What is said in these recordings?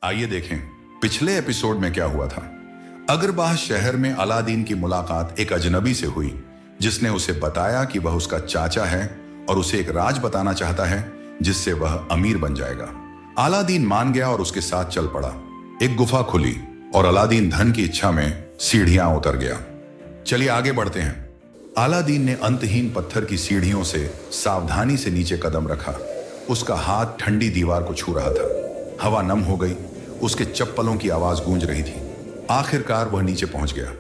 आइए देखें पिछले एपिसोड में क्या हुआ था। अगरबाह शहर में अलादीन की मुलाकात एक अजनबी से हुई जिसने उसे बताया कि वह उसका चाचा है और उसे एक राज बताना चाहता है जिससे वह अमीर बन जाएगा। अलादीन मान गया और उसके साथ चल पड़ा। एक गुफा खुली और अलादीन धन की इच्छा में सीढ़ियां उतर गया। चलिए आगे बढ़ते हैं। अलादीन ने अंतहीन पत्थर की सीढ़ियों से सावधानी से नीचे कदम रखा। उसका हाथ ठंडी दीवार को छू रहा था। हवा नम हो गई, उसके चप्पलों की आवाज गूंज रही थी। आखिरकार वह नीचे पहुंच गया।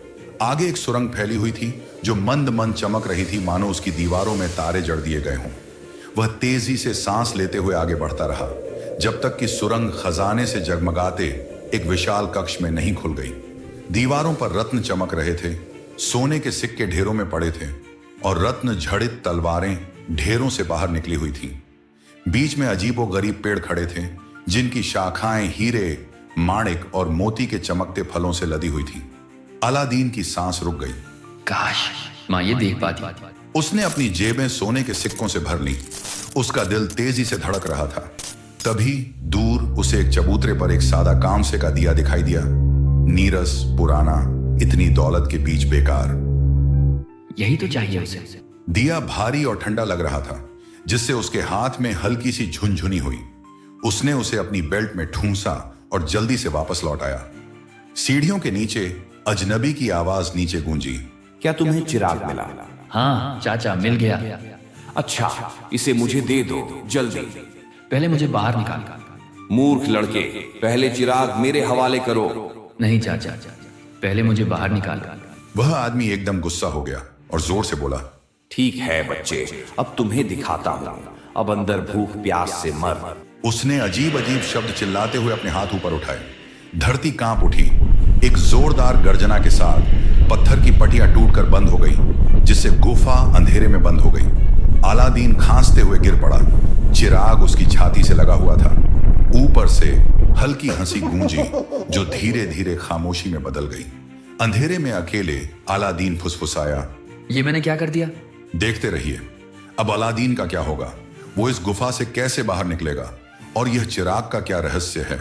आगे एक सुरंग फैली हुई थी जो मंद मंद चमक रही थी, मानो उसकी दीवारों में तारे जड़ दिए गए हों। वह तेजी से सांस लेते हुए आगे बढ़ता रहा जब तक कि सुरंग खजाने से जगमगाते एक विशाल कक्ष में नहीं खुल गई। दीवारों पर रत्न चमक रहे थे, सोने के सिक्के ढेरों में पड़े थे और रत्न जड़ित तलवारें ढेरों से बाहर निकली हुई थी। बीच में अजीबोगरीब पेड़ खड़े थे जिनकी शाखाएं हीरे, माणिक और मोती के चमकते फलों से लदी हुई थी। अलादीन की सांस रुक गई। काश माँ ये देख पाती। उसने अपनी जेबें सोने के सिक्कों से भर ली। उसका दिल तेजी से धड़क रहा था। तभी दूर उसे एक चबूतरे पर एक सादा कांसे का दिया दिखाई दिया। नीरस, पुराना, इतनी दौलत के बीच बेकार। यही तो चाहिए उसे। दिया भारी और ठंडा लग रहा था जिससे उसके हाथ में हल्की सी झुनझुनी हुई। उसने उसे अपनी बेल्ट में ठूंसा और जल्दी से वापस लौट आया। सीढ़ियों के नीचे अजनबी की आवाज नीचे गूंजी। क्या तुम्हें चिराग मिला? हाँ चाचा, मिल गया। अच्छा, इसे मुझे दे दो जल्दी। पहले मुझे बाहर निकाल। मूर्ख लड़के, पहले चिराग मेरे हवाले करो। नहीं चाचा, पहले मुझे बाहर निकाल। वह आदमी एकदम गुस्सा हो गया और जोर से बोला, ठीक है बच्चे, अब तुम्हें दिखाता हूं। अब अंदर भूख प्यास से मर। उसने अजीब अजीब शब्द चिल्लाते हुए अपने हाथ ऊपर उठाए। धरती कांप उठी। एक जोरदार गर्जना के साथ पत्थर की पटियां टूटकर बंद हो गई जिससे गुफा अंधेरे में बंद हो गई। अलादीन खांसते हुए गिर पड़ा। चिराग उसकी छाती से लगा हुआ था। ऊपर से हल्की हंसी गूंजी जो धीरे धीरे खामोशी में बदल गई। अंधेरे में अकेले अलादीन फुसफुसाया, ये मैंने क्या कर दिया? देखते रहिए अब अलादीन का क्या होगा। वो इस गुफा से कैसे बाहर निकलेगा और यह चिराग का क्या रहस्य है।